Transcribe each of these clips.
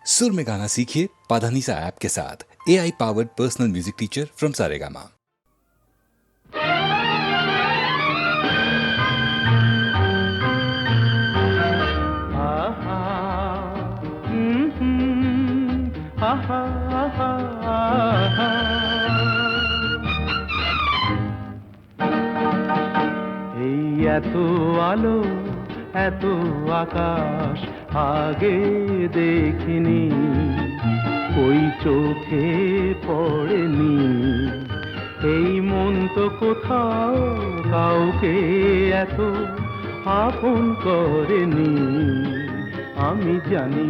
सुर में गाना सीखिए पाधानीसा ऐप के साथ। AI powered personal music teacher from Saregama. এই এত আলো এত আকাশ আগে দেখিনি, ওই চোখে পড়েনি। এই মন তো কোথাও কাউকে এত আপন করেনি। আমি জানি,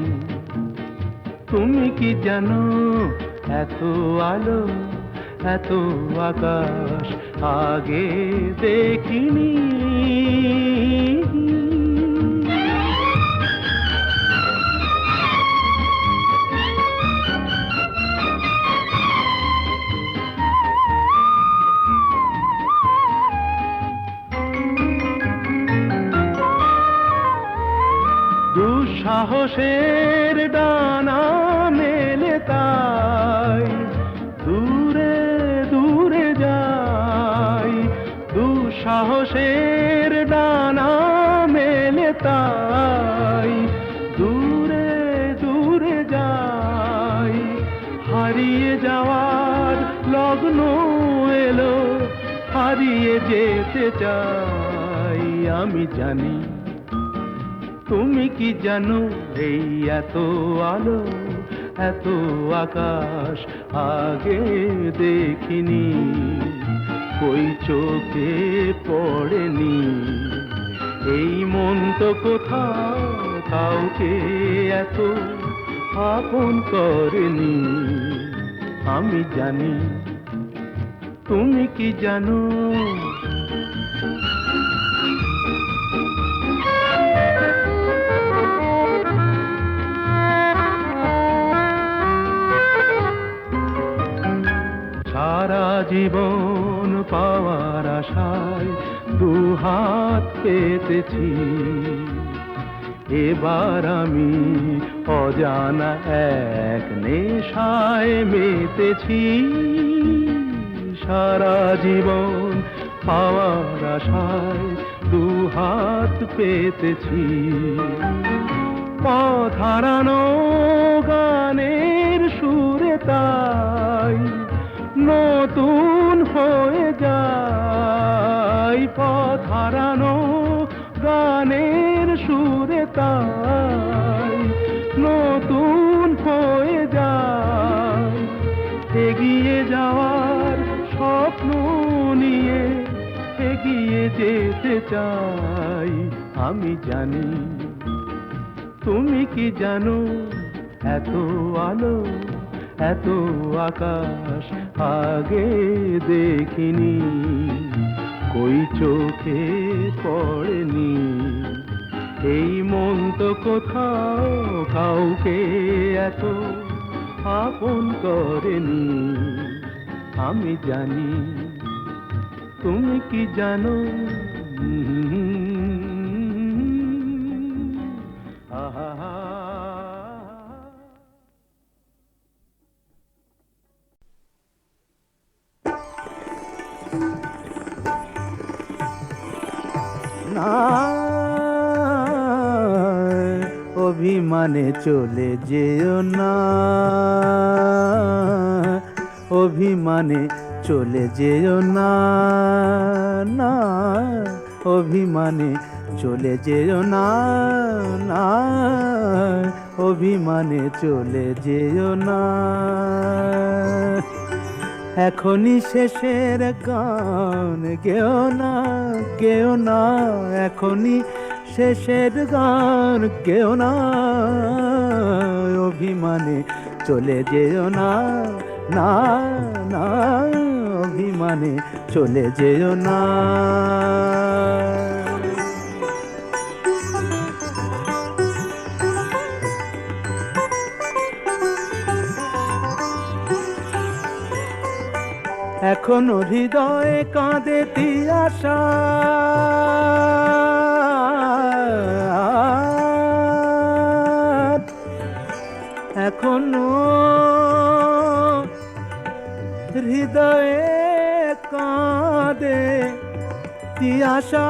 তুমি কি জানো, এত আলো এত আকাশ আগে দেখিনি। দুঃসাহসের ডানা মেলে তাই দূরে দূরে যাই। দুঃসাহসের ডানা মেলে তাই দূরে দূরে যাই। হারিয়ে যাওয়ার লগ্ন এলো, হারিয়ে যেতে চাই। আমি জানি, তুমি কি জানো, এই এত আলো এত আকাশ আগে দেখিনি, ওই চোখে পড়েনি। এই মন তো কোথাও কাউকে এত আপন করেনি। আমি জানি, তুমি কি জানো। সারা জীবন পাওয়ার আশায় দুহাত পেতেছি, এবার আমি অজানা এক নেশায় মেতেছি। সারা জীবন পাওয়ার আশায় দুহাত পেতেছি, পথ হারানো গানের সুরে তাই নতুন হয়ে যায়। পথ হারানো গানের সুরে তাই নতুন হয়ে যায়। এগিয়ে যাওয়ার স্বপ্ন নিয়ে এগিয়ে যেতে চাই। আমি জানি, তুমি কি জানো, এত আলো এত আকাশ আগে দেখিনি, কই চোখে পড়েনি। এই মন তো কোথাও কাউকে এত আপন করেনি। আমি জানি, তুমি কি জানো। অভিমানে চলে যেও না, অভিমানে চলে যেও না, না অভিমানে চলে যেও না, না অভিমানে চলে যেও না। এখনই শেষের গান গেও না, গেও না, এখনই শেষের গান গেও না। অভিমানে চলে যেও না, না না অভিমানে চলে যেও না। এখনো হৃদয়ে কাঁদে তিয়াশা, এখনো হৃদয়ে কাঁদে তিয়াশা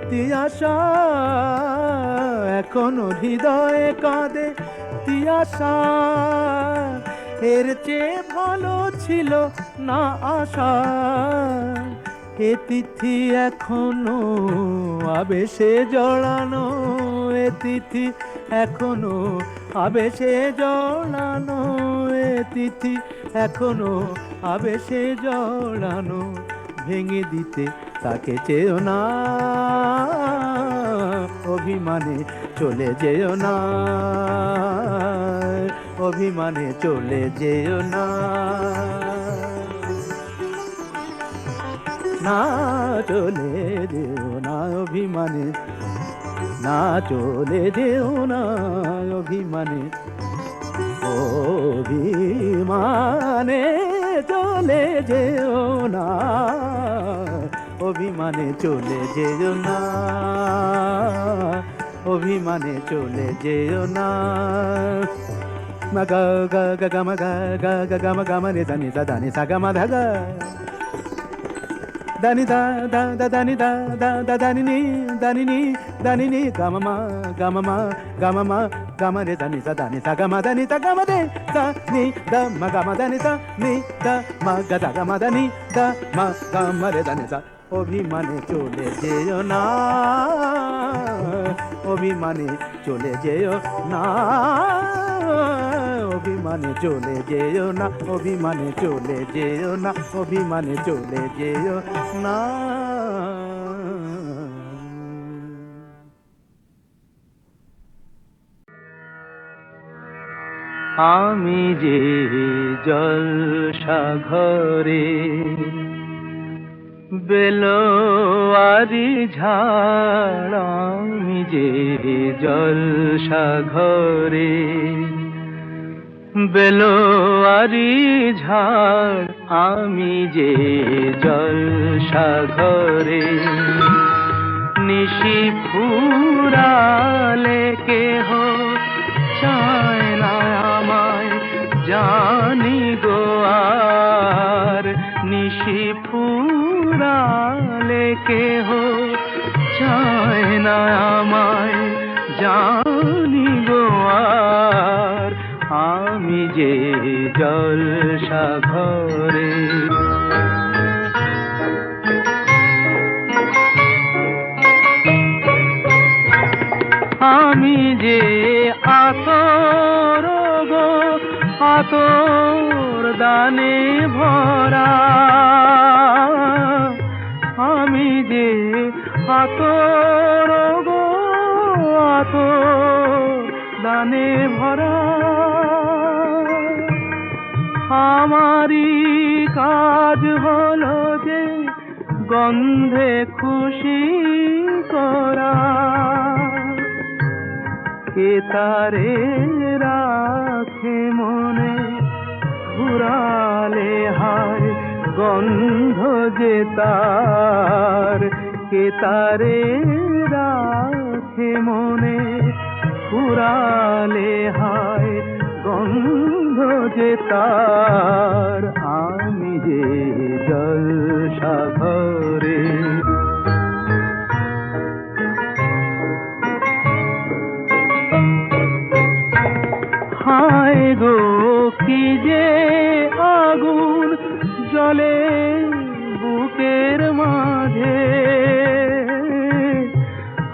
তিয়াশা এখনো হৃদয়ে কাঁদে তিয়াশা এর চেয়ে ভালো ছিল না আশা এ তিথি এখনো আবেশে জড়ানো এ তিথি এখনো আবেশে জড়ানো এ তিথি এখনো আবেশে জড়ানো ভেঙে দিতে তাকে চেয়েও না অভিমানে চলে যেও না অভিমানে চলে যেও না না চলে যেও না অভিমানে না চলে যেও না অভিমানে অভিমানে চলে যেও না অভিমানে চলে যেও না অভিমানে চলে যেও না মগা গা গা গা মগা গা গা গা মগা মরে দানি দা দানি সা গা মা ধা গা দানি দা দা দা দানি দা দা দা দানি নি দানি নি গা মা গা মা গা মা গা মরে দানি সা গা মা দানি তা গা মা দে দা নি দা মা গা মা দানি তা নি দা মা গা দা গা মা দানি দা মা গা মরে দানি সা অভিমানে চলে যেও না অভিমানে চলে যেও না অভিমানে চলে যেও না অভিমানে চলে যেও না অভিমানে চলে যেও না আমি যে জলসা ঘরে বেলোয়ারি ঝাড় আমি যে জলসা ঘরে বেলোয়ারি ঝাড় আমি যে জলসা ঘরে নিশি ফুরালে কেহ চায় না আমায় জানি গো আর নিশি ফুরালে কেহ চায় না আমায় জানি গো আর আমি যে জলসা ঘরে আমি যে আতর গো আতর দানে ভরা আমি যে আতর গো আতর দানে ভরা আমারই কাজ হলো যে গন্ধে খুশি করা কে তারে রাখে মনে ঘুরালে হায় গন্ধ যে তার কে তারে রাখে মনে ঘুরালে হায় গন্ধ যে তার আমি যে জলসা ঘরে হায় গো কি যে আগুন জ্বলে বুকের মাঝে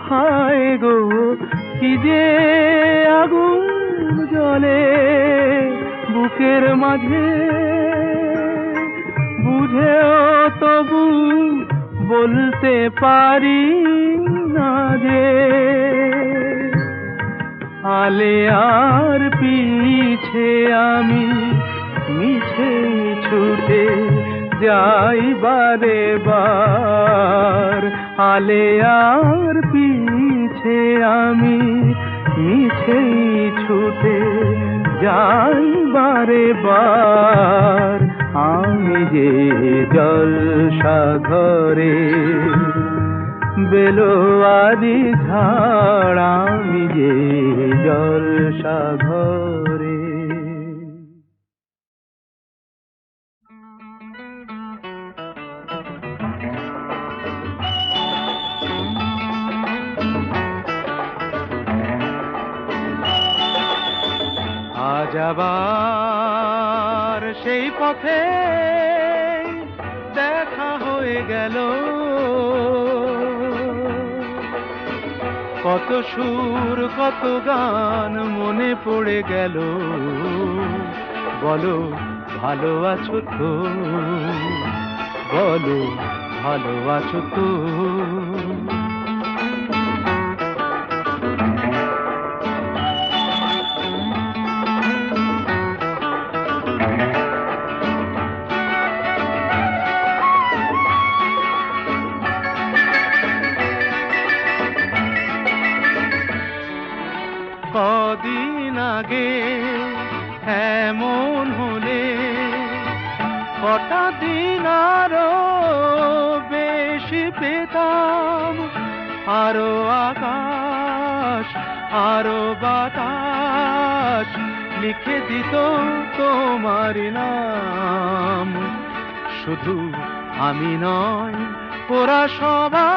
হায় গো কি যে আগুন জ্বলে বুকের মাঝে বুঝেও তবু বলতে পারি না যে আলে আর পিছে আমি মিছে ছুটে যাই বারে বার আলে আর পিছে আমি মিছে ছুটে যাই বারে বার আমি যে জলসাঘরে বেলোয়ারি ঝাড়, আমি যে জলসাঘরে। আজ আবার সেই পথে দেখা হয়ে গেল, কত সুর কত গান মনে পড়ে গেল। বলো ভালো আছো তো, বলো ভালো আছো তো। কদিন আগে এমন হলে কটা দিন আরো বেশি পেতাম, আরো আকাশ আরো বাতাস লিখে দিত তোমার নাম। শুধু আমি নয়, ওরা সবাই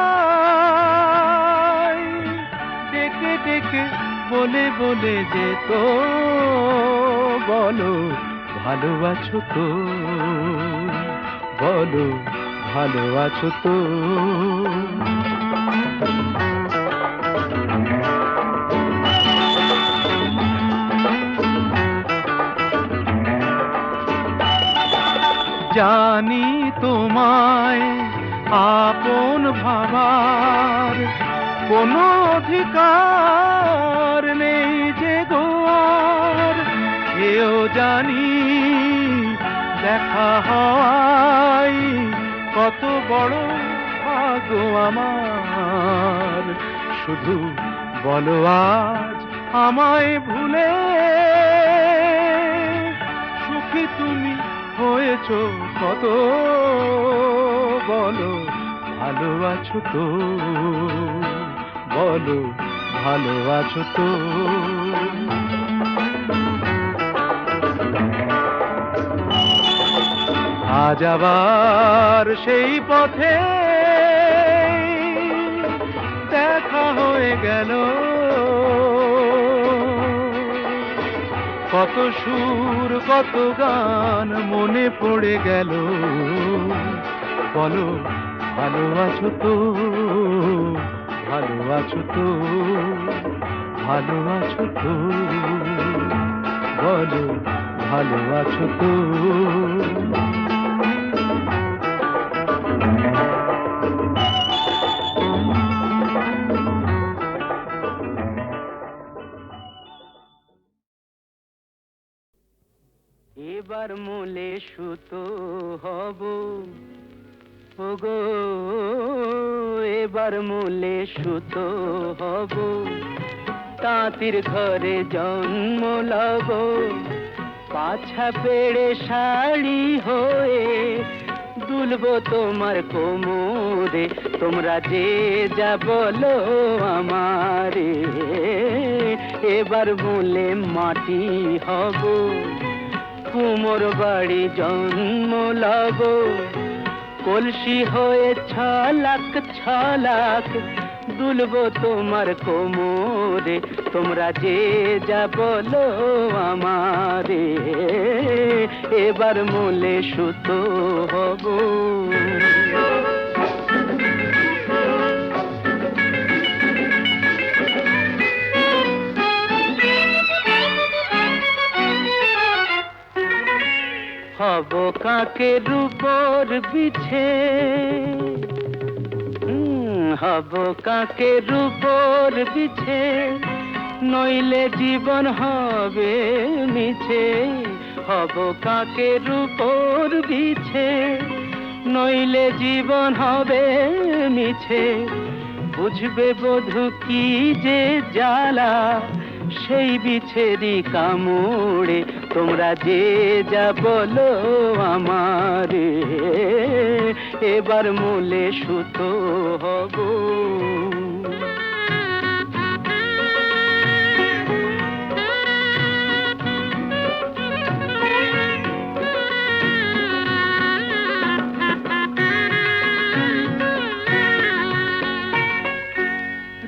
ডেকে ডেকে বলে বলে যেত, বলো ভালো আছো তো, বলো ভালো আছো তো। জানি তোমায় আপন ভাবার কোনো অধিকার নেই যে গোয়ার, এও জানি দেখা হয় কত বড় ভাগ্য আমার। শুধু বলো আজ আমায় ভুলে সুখী তুমি হয়েছো কত, বলো ভালো আছো তো, বলো ভালো আছো তো। আজ আবার সেই পথে দেখা হয়ে গেল, কত সুর কত গান মনে পড়ে গেল। বলো ভালো আছো তো, ভালো আছো তো, ভালো আছো তো, বলো ভালো আছো তো। এবার মূলে সুতো হব ওগো, এবার মূলে সুতো হব, তাঁতির ঘরে জন্ম লব, পাছা পেড়ে শাড়ি হয়ে দুলবো তোমার কোমরে, তোমরা যে যা বলো আমারে। এবার মূলে মাটি হব, কুমোর বাড়ি জন্ম লব, কলসি হয়ে ছলাক ছলাক দুলবো তোমার কোমরে, তোমরা যে যা বলো আমারে। এবার মূলে সুতো হব। হব কাকের উপর বিছে, হব কাকের উপর বিছে, নইলে জীবন হবে মিছে। হব কাকের উপর বিছে, নইলে জীবন হবে মিছে। বুঝবে বধূ কি যে জ্বালা, সেই বিছেরি কামড়ে তোমরা যে যা বলো আমারে এবার মূলে সুতো হব।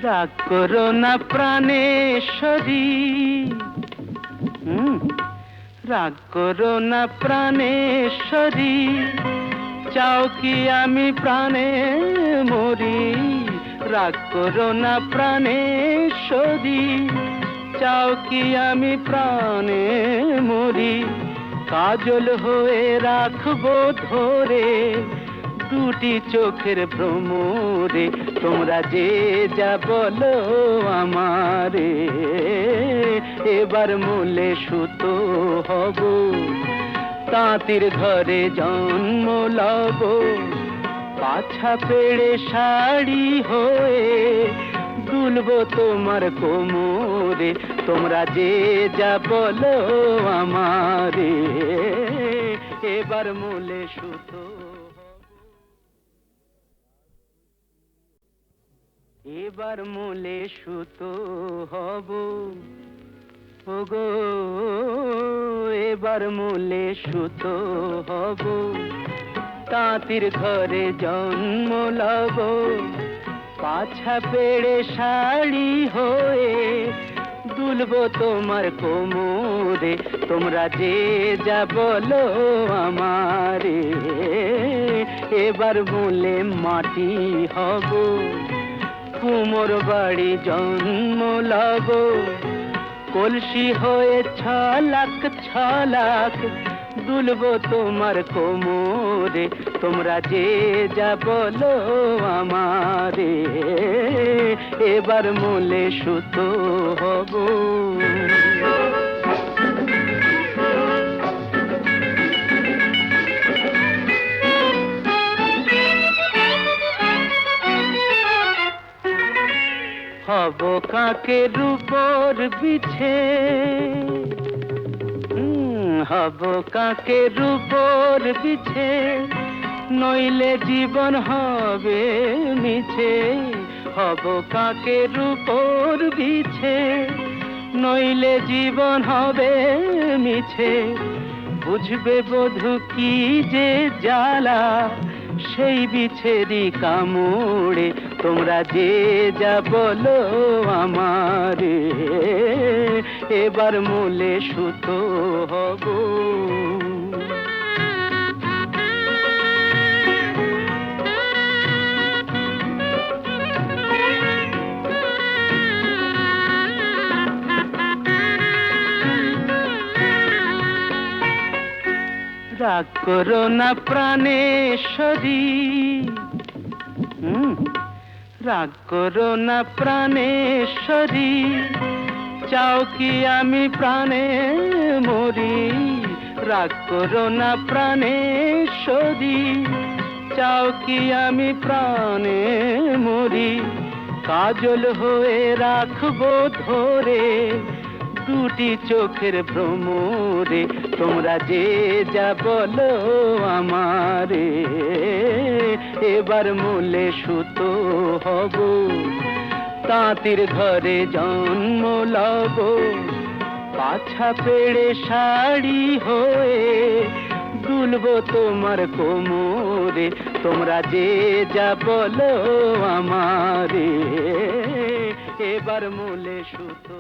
রাগ করো না প্রাণেশ্বরী, রাগ করো না প্রাণেশ্বরী, চাও কি আমি প্রাণে মরি। রাগ করো না প্রাণেশ্বরী, চাও কি আমি প্রাণে মরি। কাজল হয়ে রাখবো ধরে দুটি চোখের ভ্রমরে তোমরা যে যা বলো আমারে এবার মূলে সুতো হব। তাঁতির ঘরে জন্ম লব, পাছা পেড়ে শাড়ি হয়ে দুলবো তোমার কোমরে তোমরা যে যা বলো আমারে এবার মূলে সুতো। এবার মূলে সুতো হব ওগো, এবার মূলে সুতো হব। তাঁতির ঘরে জন্ম লব, পাছা পেড়ে শাড়ি হয়ে দুলবো তোমার কোমরে তোমরা যে যা বলো আমারে এবার মূলে মাটি হব। কুমোর বাড়ি জন্ম লব, কলসি হয়ে ছলাক ছলাক দুলবো তোমার কোমরে তোমরা যে যা বলো আমারে এবার মূলে সুতো হব। হব কাকের উপর বিছে, হব কাকের উপর বিছে, নইলে জীবন হবে মিছে। হব কাকের উপর বিছে, নইলে জীবন হবে মিছে। বুঝবে বধূ কি যে জ্বালা সেই বিছেরি কামড়ে তোমরা যে যা বলো আমারে এবার মূলে সুতো হব। রাগ করো না প্রাণেশ্বরী, রাগ করো না প্রাণেশ্বরী, চাও কি আমি প্রাণে মরি। রাগ করো না প্রাণেশ্বরী, চাও কি আমি প্রাণে মরি। কাজল হয়ে রাখবো ধরে দুটি চোখের ভ্রমরে তোমরা যে যা বলো আমারে এবার মূলে সুতো হব। তাঁতির ঘরে জন্ম লব, পাছা পেড়ে শাড়ি হয়ে দুলবো তোমার কোমরে তোমরা যে যা বলো আমারে এবার মূলে সুতো।